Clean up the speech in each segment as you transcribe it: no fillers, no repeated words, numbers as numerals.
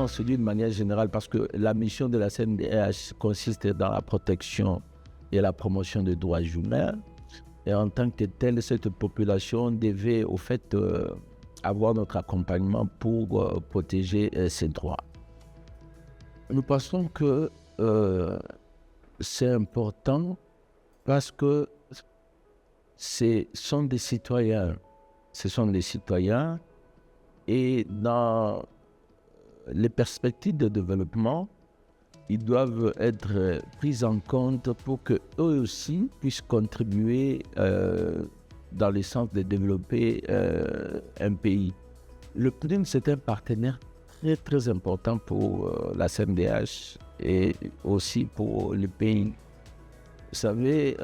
sens d'une manière générale, parce que la mission de la CNDH consiste dans la protection et la promotion des droits humains. Et en tant que telle, cette population devait au fait avoir notre accompagnement pour protéger ses droits. Nous pensons que c'est important parce que ce sont des citoyens. Ce sont des citoyens et dans les perspectives de développement, ils doivent être pris en compte pour qu'eux aussi puissent contribuer dans le sens de développer un pays. Le PNUD, c'est un partenaire très très important pour la CNDH et aussi pour le pays. Vous savez,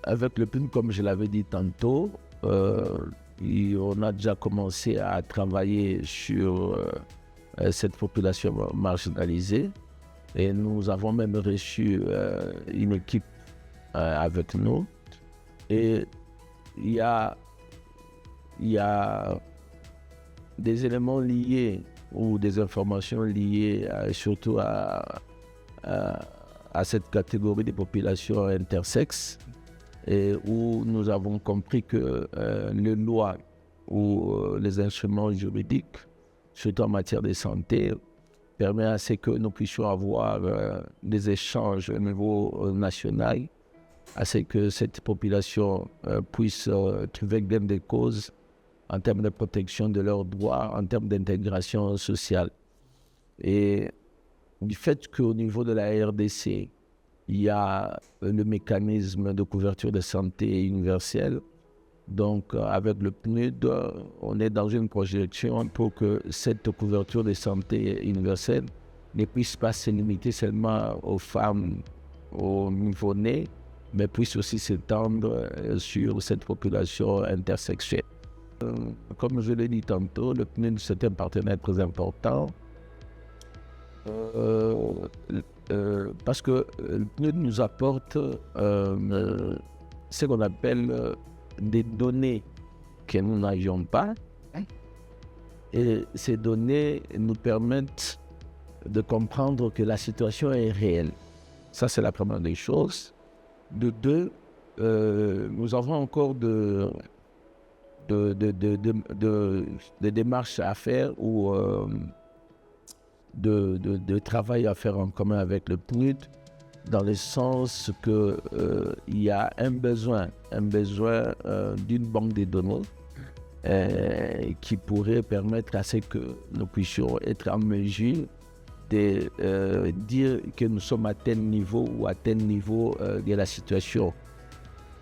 avec le PNUD, comme je l'avais dit tantôt, on a déjà commencé à travailler sur cette population marginalisée et nous avons même reçu une équipe avec nous. Et il y a des éléments liés ou des informations liées surtout à cette catégorie de population intersexes, et où nous avons compris que les lois ou les instruments juridiques, surtout en matière de santé, permet à ce que nous puissions avoir des échanges au niveau national, à ce que cette population puisse trouver gain de cause en termes de protection de leurs droits, en termes d'intégration sociale. Et du fait qu'au niveau de la RDC, il y a le mécanisme de couverture de santé universelle. Donc, avec le PNUD, on est dans une projection pour que cette couverture de santé universelle ne puisse pas se limiter seulement aux femmes, aux nouveau-nés, mais puisse aussi s'étendre sur cette population intersexuelle. Comme je l'ai dit tantôt, le PNUD, c'est un partenaire très important. Parce que le PNUD nous apporte ce qu'on appelle des données que nous n'avions pas. Et ces données nous permettent de comprendre que la situation est réelle. Ça, c'est la première des choses. De deux, nous avons encore des démarches à faire ou de travail à faire en commun avec le PNUD, dans le sens qu'il y a un besoin d'une banque de données qui pourrait permettre à ce que nous puissions être en mesure de dire que nous sommes à tel niveau ou à tel niveau de la situation.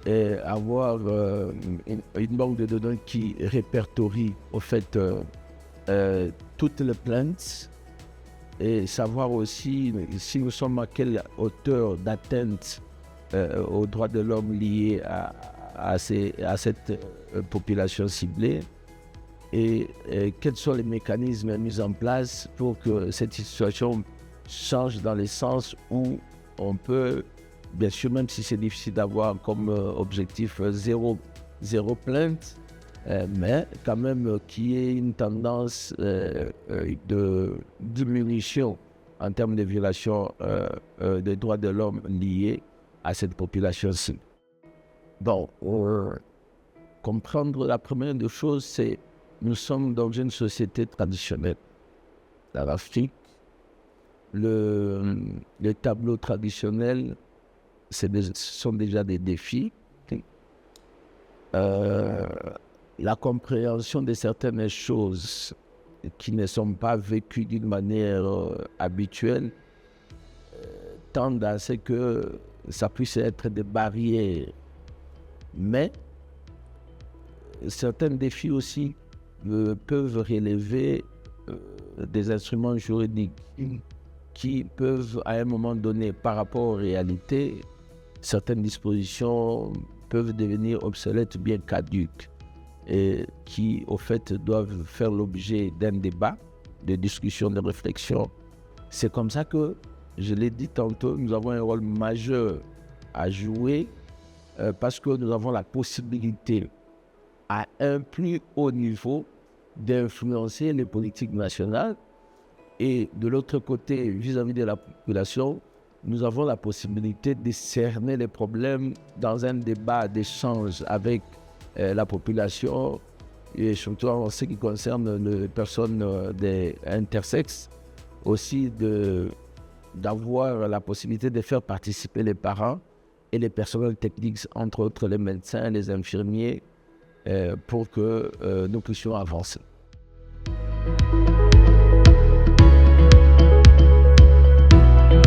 Et avoir une banque de données qui répertorie au fait toutes les plaintes, et savoir aussi si nous sommes à quelle hauteur d'atteinte aux droits de l'homme liés à cette population ciblée, et quels sont les mécanismes mis en place pour que cette situation change dans le sens où on peut, bien sûr, même si c'est difficile d'avoir comme objectif zéro plainte, mais quand même qu'il y ait une tendance de diminution en termes de violation des droits de l'homme liés à cette population-ci. Bon, comprendre la première des choses, c'est nous sommes dans une société traditionnelle. Dans l'Afrique, le tableau traditionnel, ce sont déjà des défis. La compréhension de certaines choses qui ne sont pas vécues d'une manière habituelle tendent à ce que ça puisse être des barrières. Mais certains défis aussi peuvent relever des instruments juridiques qui peuvent, à un moment donné, par rapport aux réalités, certaines dispositions peuvent devenir obsolètes, bien caduques, et qui, au fait, doivent faire l'objet d'un débat, de discussion, de réflexion. C'est comme ça que, je l'ai dit tantôt, nous avons un rôle majeur à jouer parce que nous avons la possibilité, à un plus haut niveau, d'influencer les politiques nationales. Et de l'autre côté, vis-à-vis de la population, nous avons la possibilité de cerner les problèmes dans un débat d'échange avec la population, et surtout en ce qui concerne les personnes des intersexes, aussi d'avoir la possibilité de faire participer les parents et les personnels techniques, entre autres les médecins, les infirmiers, pour que nous puissions avancer.